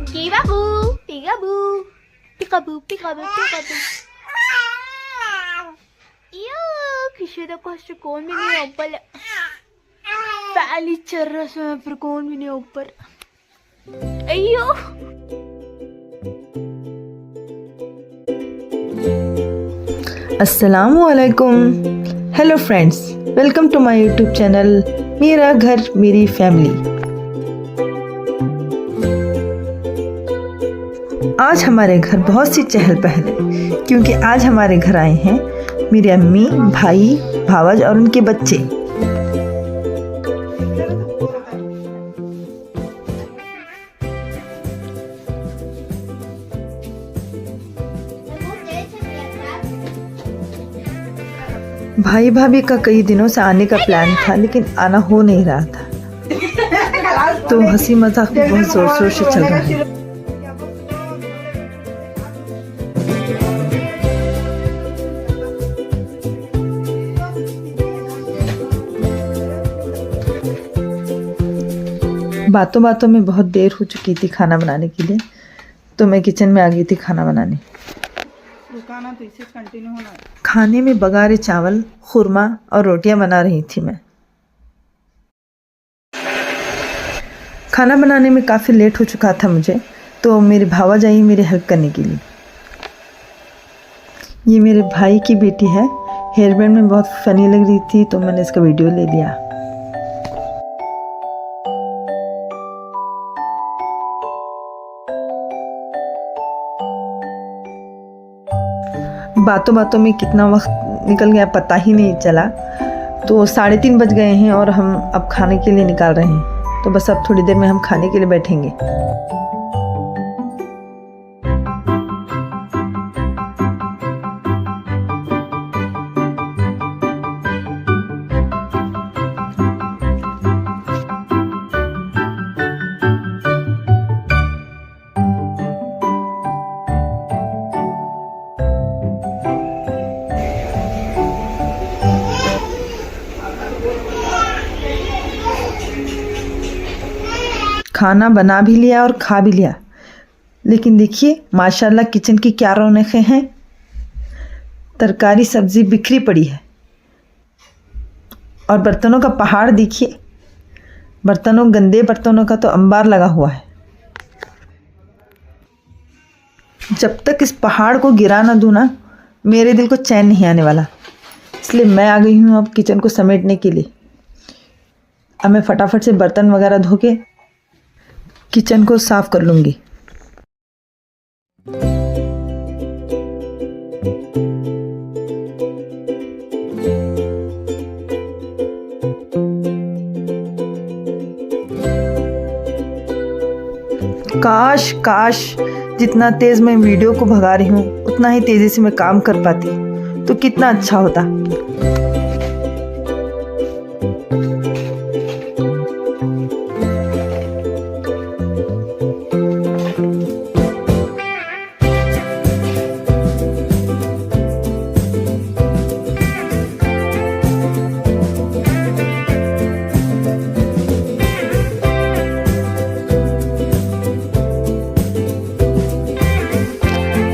Peekaboo, peekaboo, peekaboo, peekaboo, peekaboo. किसी तो कष्ट कौन भी नहीं ऊपर पहली चर्रस में पर कौन भी नहीं ऊपर अयो अस्सलामुअलैकुम। Hello friends, welcome to my YouTube channel मेरा घर मेरी फैमिली। आज हमारे घर बहुत सी चहल पहल है क्योंकि आज हमारे घर आए हैं मेरी अम्मी, भाई, भावज और उनके बच्चे। भाई भाभी का कई दिनों से आने का प्लान था लेकिन आना हो नहीं रहा था, तो हंसी मजाक भी बहुत जोर शोर से चल रहा है। बातों बातों में बहुत देर हो चुकी थी खाना बनाने के लिए, तो मैं किचन में आ गई थी खाना बनाने। तो इसे कंटिन्यू होना है। खाने में बघारे चावल, खुरमा और रोटियां बना रही थी मैं। खाना बनाने में काफ़ी लेट हो चुका था मुझे, तो मेरी भावज आई मेरी हेल्प करने के लिए। ये मेरे भाई की बेटी है, हेयर बैंड में बहुत फनी लग रही थी तो मैंने इसका वीडियो ले लिया। बातों बातों में कितना वक्त निकल गया पता ही नहीं चला। तो 3:30 बज गए हैं और हम अब खाने के लिए निकाल रहे हैं। तो बस अब थोड़ी देर में हम खाने के लिए बैठेंगे। खाना बना भी लिया और खा भी लिया, लेकिन देखिए माशाल्लाह किचन की क्या रौनकें हैं। तरकारी सब्जी बिखरी पड़ी है और बर्तनों का पहाड़ देखिए। गंदे बर्तनों का तो अंबार लगा हुआ है। जब तक इस पहाड़ को गिरा ना दूँ ना, मेरे दिल को चैन नहीं आने वाला। इसलिए मैं आ गई हूँ अब किचन को समेटने के लिए। अब मैं फटाफट से बर्तन वगैरह धो के किचन को साफ कर लूँगी। काश जितना तेज़ मैं वीडियो को भगा रही हूँ उतना ही तेज़ी से मैं काम कर पाती तो कितना अच्छा होता।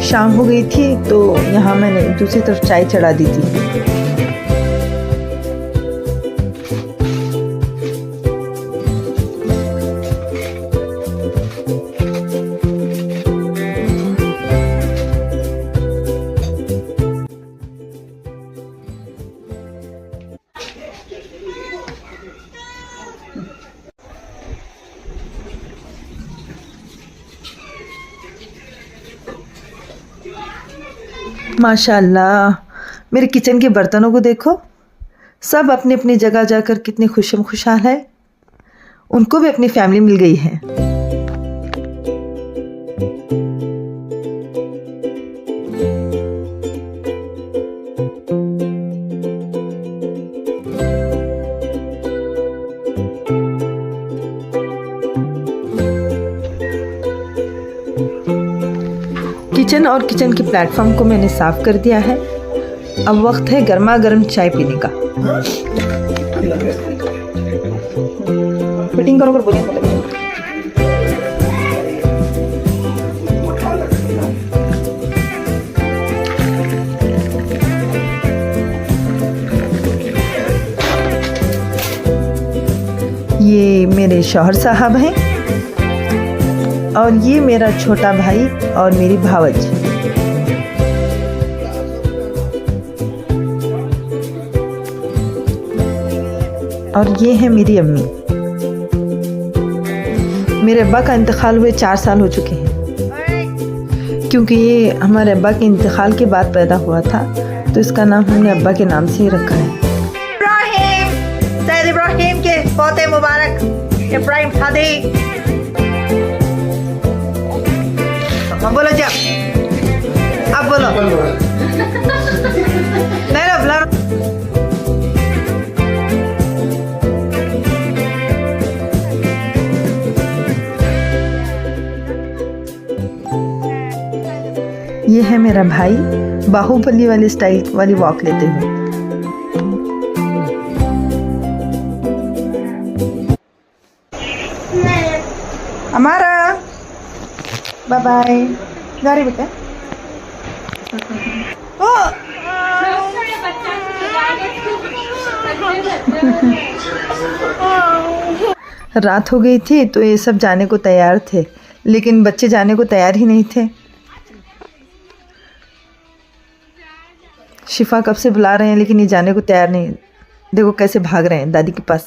शाम हो गई थी तो यहाँ मैंने दूसरी तरफ चाय चढ़ा दी थी। माशाल्लाह मेरे किचन के बर्तनों को देखो, सब अपनी अपनी जगह जाकर कितने खुशम खुशहाल है। उनको भी अपनी फैमिली मिल गई है। किचन और किचन के प्लेटफॉर्म को मैंने साफ कर दिया है। अब वक्त है गर्मा गर्म चाय पीने का। फिटिंग करो कर बोलिए। मेरे शौहर साहब हैं और ये मेरा छोटा भाई और मेरी भावज। और ये है मेरी अम्मी। मेरे अब्बा का इंतकाल हुए 4 साल हो चुके हैं, क्योंकि ये हमारे अब्बा के इंतकाल के बाद पैदा हुआ था, तो इसका नाम हमने अब्बा के नाम से ही रखा है। इब्राहिम, सैयद इब्राहिम के पोते मुबारक इब्राहिम हादी। अब बोलो जब, अब बोलो नहीं ना बुला। ये है मेरा भाई, बाहुबली वाली स्टाइल वाली वॉक लेते हुए। हमारा बाय बाय जा रही बेटा। रात हो गई थी तो ये सब जाने को तैयार थे, लेकिन बच्चे जाने को तैयार ही नहीं थे। शिफा कब से बुला रहे हैं लेकिन ये जाने को तैयार नहीं। देखो कैसे भाग रहे हैं दादी के पास।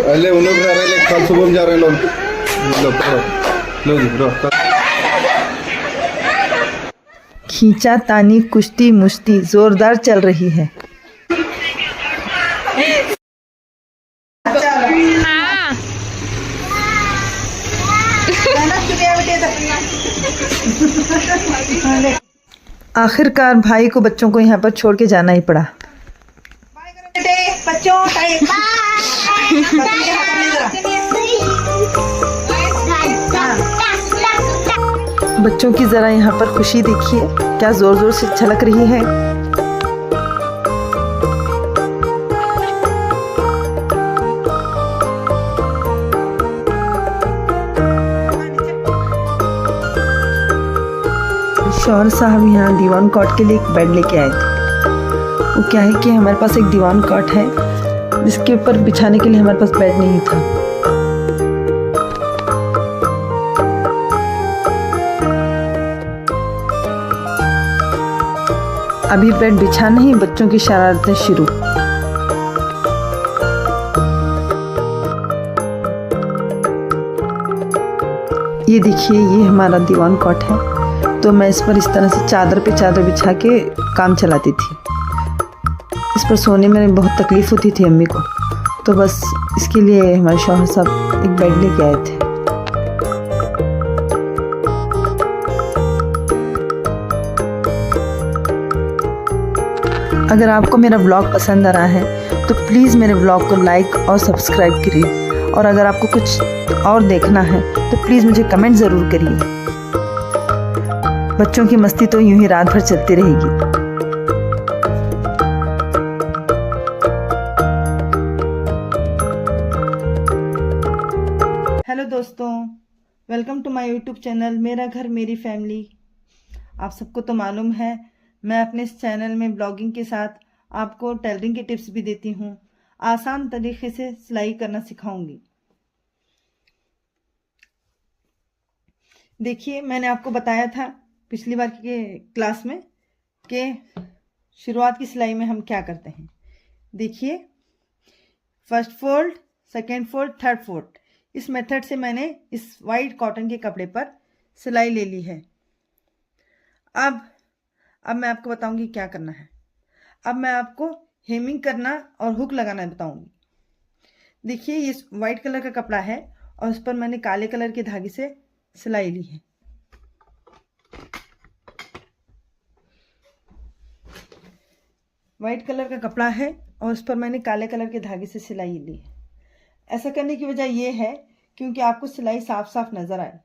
अरे उन लोग जा रहे हैं, कल सुबह में जा रहे हैं लोग। खींचा तानी कुश्ती मुश्ती जोरदार चल रही है। आखिरकार भाई को बच्चों को यहाँ पर छोड़ के जाना ही पड़ा। बच्चों बच्चों की जरा यहाँ पर खुशी देखिए, क्या जोर जोर से छलक रही है। शौहर साहब यहाँ दीवान कॉट के लिए एक बेड लेके आए थे। वो क्या है कि हमारे पास एक दीवान कॉट है जिसके ऊपर बिछाने के लिए हमारे पास बेड नहीं था। अभी बेड बिछाना ही बच्चों की शरारतें शुरू। ये देखिए, ये हमारा दीवान कॉट है, तो मैं इस पर इस तरह से चादर पे चादर बिछा के काम चलाती थी। इस पर सोने में बहुत तकलीफ़ होती थी अम्मी को, तो बस इसके लिए हमारे शौहर साहब एक बेड लेके आए थे। अगर आपको मेरा व्लॉग पसंद आ रहा है तो प्लीज़ मेरे व्लॉग को लाइक और सब्सक्राइब करिए, और अगर आपको कुछ और देखना है तो प्लीज़ मुझे कमेंट ज़रूर करिए। बच्चों की मस्ती तो यूं ही रात भर चलती रहेगी। हेलो दोस्तों, welcome to my YouTube channel मेरा घर मेरी फैमिली। आप सबको तो मालूम है मैं अपने इस चैनल में ब्लॉगिंग के साथ आपको टेलरिंग के टिप्स भी देती हूँ। आसान तरीके से सिलाई करना सिखाऊंगी। देखिए, मैंने आपको बताया था पिछली बार के क्लास में कि शुरुआत की सिलाई में हम क्या करते हैं। देखिए, first fold, second fold, third fold, इस मेथड से मैंने इस वाइट कॉटन के कपड़े पर सिलाई ले ली है। अब मैं आपको बताऊंगी क्या करना है। अब मैं आपको हेमिंग करना और हुक लगाना बताऊंगी। देखिए, ये वाइट कलर का कपड़ा है और उस पर मैंने काले कलर के धागे से सिलाई ली है। वाइट कलर का कपड़ा है और उस पर मैंने काले कलर के धागे से सिलाई ली है। ऐसा करने की वजह यह है क्योंकि आपको सिलाई साफ साफ नज़र आए।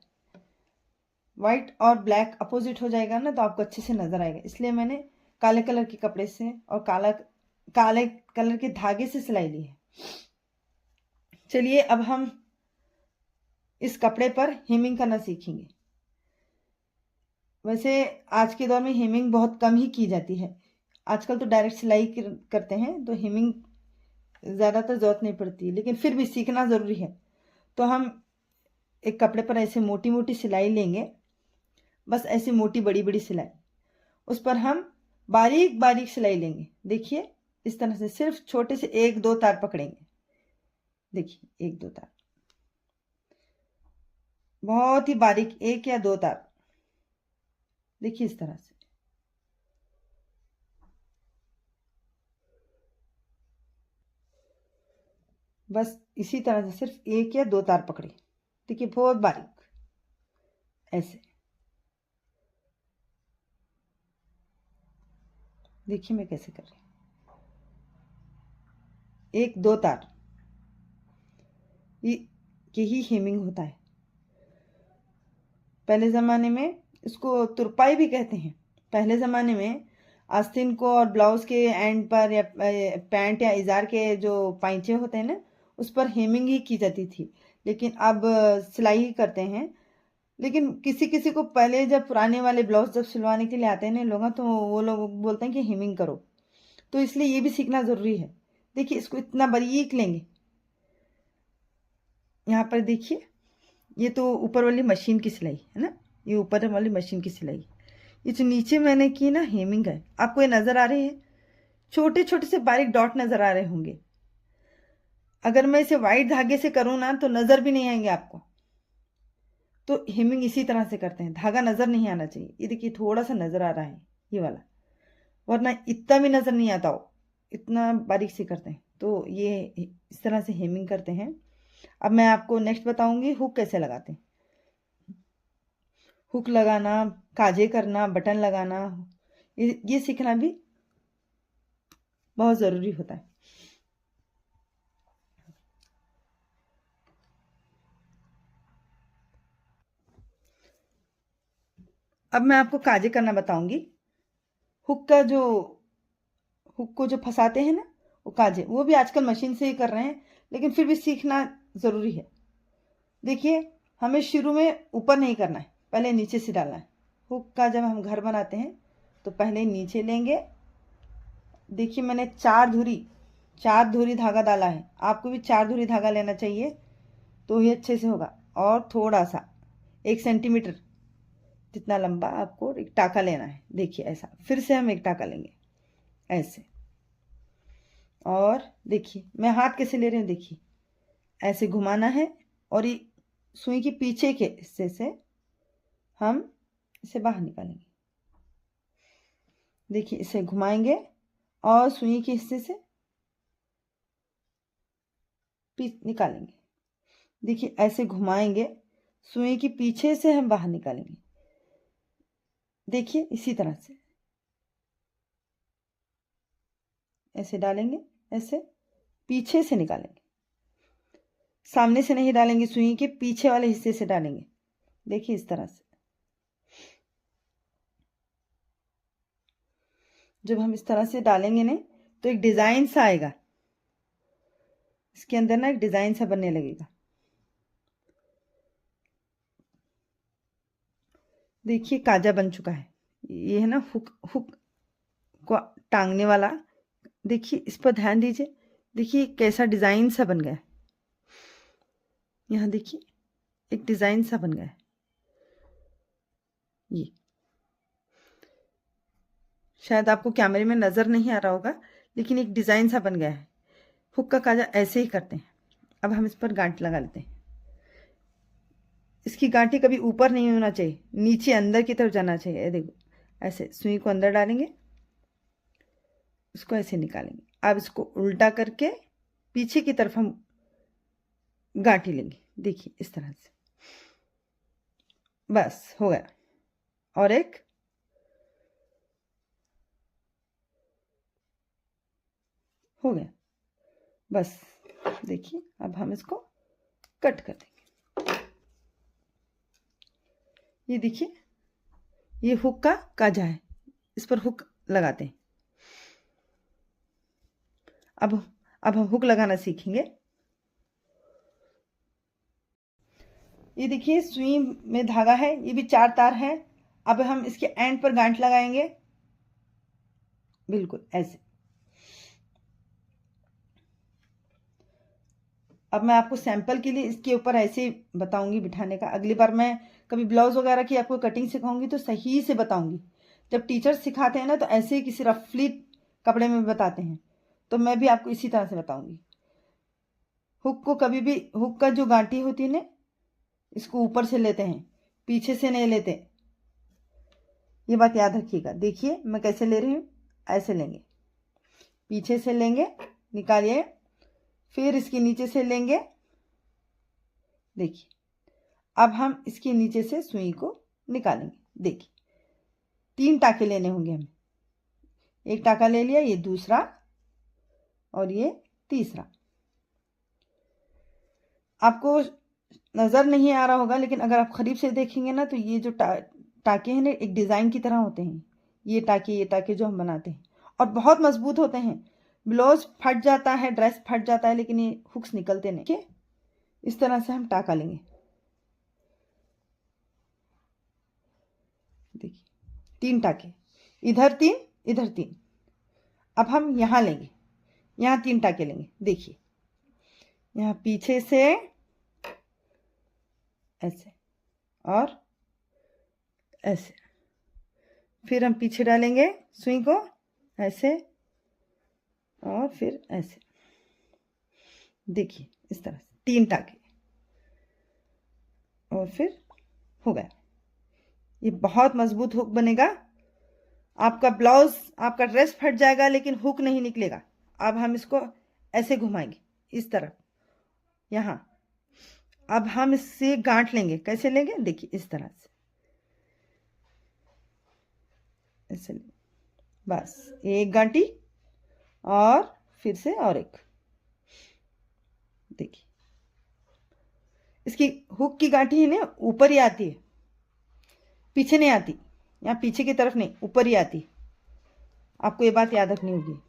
वाइट और ब्लैक अपोजिट हो जाएगा ना, तो आपको अच्छे से नज़र आएगा। इसलिए मैंने काले कलर के कपड़े से और काले कलर के धागे से सिलाई ली है। चलिए, अब हम इस कपड़े पर हेमिंग करना सीखेंगे। वैसे आज के दौर में हेमिंग बहुत कम ही की जाती है। आजकल तो डायरेक्ट सिलाई करते हैं, तो हेमिंग ज़्यादातर ज़रूरत नहीं पड़ती, लेकिन फिर भी सीखना ज़रूरी है। तो हम एक कपड़े पर ऐसे मोटी मोटी सिलाई लेंगे, बस ऐसी मोटी बड़ी बड़ी सिलाई, उस पर हम बारीक बारीक सिलाई लेंगे। देखिए इस तरह से सिर्फ छोटे से 1-2 तार पकड़ेंगे। देखिए 1-2 तार, बहुत ही बारीक 1 या 2 तार। देखिए इस तरह से बस इसी तरह से सिर्फ 1 या 2 तार पकड़े। देखिए बहुत बारीक ऐसे। देखिए मैं कैसे कर रही हूँ, 1-2 तार, यही हेमिंग होता है। पहले ज़माने में इसको तुरपाई भी कहते हैं। पहले ज़माने में आस्तीन को और ब्लाउज के एंड पर या पैंट या इजार के जो पाइंचे होते हैं ना, उस पर हेमिंग ही की जाती थी, लेकिन अब सिलाई ही करते हैं। लेकिन किसी किसी को पहले जब पुराने वाले ब्लाउज जब सिलवाने के लिए आते हैं ना लोग, तो वो लोग बोलते हैं कि हेमिंग करो, तो इसलिए ये भी सीखना ज़रूरी है। देखिए इसको इतना बारीक लेंगे। यहाँ पर देखिए ये तो ऊपर वाली मशीन की सिलाई है ना, ये ऊपर वाली मशीन की सिलाई। ये जो नीचे मैंने की ना हेमिंग है, आपको ये नज़र आ रही है, छोटे छोटे से बारीक डॉट नज़र आ रहे होंगे। अगर मैं इसे वाइट धागे से करूँ ना तो नज़र भी नहीं आएंगे आपको। तो हेमिंग इसी तरह से करते हैं, धागा नज़र नहीं आना चाहिए। ये देखिए थोड़ा सा नज़र आ रहा है ये वाला, वरना इतना भी नज़र नहीं आता हो, इतना बारीक से करते हैं। तो ये इस तरह से हेमिंग करते हैं। अब मैं आपको नेक्स्ट बताऊंगी हुक कैसे लगाते हैं। हुक लगाना, काजे करना, बटन लगाना, ये सीखना भी बहुत ज़रूरी होता है। अब मैं आपको काजे करना बताऊंगी। हुक को जो फंसाते हैं ना, वो काजे, वो भी आजकल मशीन से ही कर रहे हैं, लेकिन फिर भी सीखना ज़रूरी है। देखिए हमें शुरू में ऊपर नहीं करना है, पहले नीचे से डालना है। हुक का जब हम घर बनाते हैं तो पहले नीचे लेंगे। देखिए मैंने 4 धुरी धागा डाला है, आपको भी 4 धुरी धागा लेना चाहिए, तो ही अच्छे से होगा। और थोड़ा सा 1 सेंटीमीटर जितना लंबा आपको एक टाका लेना है। देखिए ऐसा, फिर से हम एक टाका लेंगे ऐसे। और देखिए मैं हाथ कैसे ले रही हूँ, देखिए ऐसे घुमाना है, और ये सुई के पीछे के हिस्से से हम इसे बाहर निकालेंगे। देखिए इसे घुमाएंगे और सुई के हिस्से से निकालेंगे। देखिए ऐसे घुमाएंगे, सुई के पीछे से हम बाहर निकालेंगे। देखिए इसी तरह से ऐसे डालेंगे, ऐसे पीछे से निकालेंगे, सामने से नहीं डालेंगे, सुई के पीछे वाले हिस्से से डालेंगे। देखिए इस तरह से जब हम इस तरह से डालेंगे ना, तो एक डिजाइन सा आएगा, इसके अंदर ना एक डिजाइन सा बनने लगेगा। देखिए काजा बन चुका है। ये है ना हुक को टांगने वाला। देखिए इस पर ध्यान दीजिए, देखिए कैसा डिजाइन सा बन गया है। यहाँ देखिए एक डिजाइन सा बन गया है। ये शायद आपको कैमरे में नजर नहीं आ रहा होगा, लेकिन एक डिजाइन सा बन गया है। हुक का काजा ऐसे ही करते हैं। अब हम इस पर गांठ लगा लेते हैं। इसकी गांठी कभी ऊपर नहीं होना चाहिए, नीचे अंदर की तरफ जाना चाहिए। देखो ऐसे सुई को अंदर डालेंगे, इसको ऐसे निकालेंगे। अब इसको उल्टा करके पीछे की तरफ हम गांठी लेंगे। देखिए इस तरह से, बस हो गया। और एक हो गया, बस। देखिए अब हम इसको कट कर देंगे। ये देखिए ये हुक का काजा है, इस पर हुक लगाते हैं। अब हम हुक लगाना सीखेंगे। ये देखिए सुई में धागा है, ये भी 4 तार है। अब हम इसके एंड पर गांठ लगाएंगे, बिल्कुल ऐसे। अब मैं आपको सैंपल के लिए इसके ऊपर ऐसे बताऊंगी बिठाने का। अगली बार मैं कभी ब्लाउज वगैरह की आपको कटिंग सिखाऊंगी तो सही से बताऊंगी। जब टीचर सिखाते हैं ना तो ऐसे ही किसी रफली कपड़े में बताते हैं, तो मैं भी आपको इसी तरह से बताऊंगी। हुक को कभी भी, हुक का जो गांठी होती है ना, इसको ऊपर से लेते हैं, पीछे से नहीं लेते, ये बात याद रखिएगा। देखिए मैं कैसे ले रही हूँ, ऐसे लेंगे, पीछे से लेंगे, निकालिए, फिर इसके नीचे से लेंगे। देखिए अब हम इसके नीचे से सुई को निकालेंगे। देखिए 3 टाके लेने होंगे हमें। एक टाका ले लिया, ये दूसरा और ये तीसरा। आपको नज़र नहीं आ रहा होगा, लेकिन अगर आप करीब से देखेंगे ना तो ये जो टाके हैं ना एक डिज़ाइन की तरह होते हैं। ये टाके जो हम बनाते हैं और बहुत मजबूत होते हैं। ब्लाउज फट जाता है, ड्रेस फट जाता है, लेकिन ये हुक्स निकलते नहीं। ठीक है, इस तरह से हम टाका लेंगे। देखिए 3 टाके, इधर 3, इधर 3। अब हम यहाँ लेंगे, यहाँ 3 टाके लेंगे। देखिए यहाँ पीछे से ऐसे और ऐसे, फिर हम पीछे डालेंगे सुई को ऐसे और फिर ऐसे। देखिए इस तरह से 3 टाके और फिर हो गया। ये बहुत मजबूत हुक बनेगा। आपका ब्लाउज, आपका ड्रेस फट जाएगा लेकिन हुक नहीं निकलेगा। अब हम इसको ऐसे घुमाएंगे इस तरफ, यहाँ। अब हम इससे गांठ लेंगे। कैसे लेंगे? देखिए इस तरह से ऐसे लेंगे, बस एक गांठी और फिर से और एक। देखिए इसकी हुक की गांठी है ना ऊपर ही आती है, पीछे नहीं आती। यहाँ पीछे की तरफ नहीं, ऊपर ही आती। आपको ये बात याद रखनी होगी।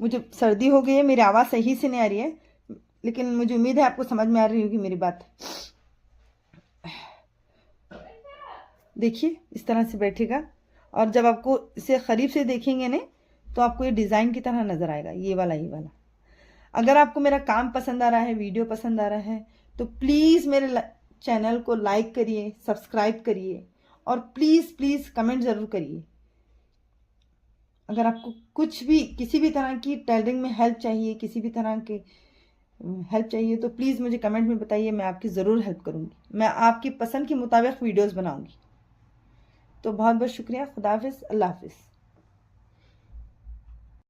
मुझे सर्दी हो गई है, मेरी आवाज़ सही से नहीं आ रही है, लेकिन मुझे उम्मीद है आपको समझ में आ रही होगी मेरी बात। देखिए इस तरह से बैठेगा और जब आपको इसे करीब से देखेंगे ना तो आपको ये डिज़ाइन की तरह नज़र आएगा, ये वाला। अगर आपको मेरा काम पसंद आ रहा है, वीडियो पसंद आ रहा है, तो प्लीज़ मेरे चैनल को लाइक करिए, सब्सक्राइब करिए और प्लीज़ कमेंट ज़रूर करिए। अगर आपको कुछ भी, किसी भी तरह की टेलरिंग में हेल्प चाहिए, किसी भी तरह की हेल्प चाहिए, तो प्लीज़ मुझे कमेंट में बताइए, मैं आपकी ज़रूर हेल्प करूँगी। मैं आपकी पसंद के मुताबिक वीडियोज़ बनाऊँगी। तो बहुत बहुत शुक्रिया। खुदा हाफिज़, अल्लाह हाफिज़।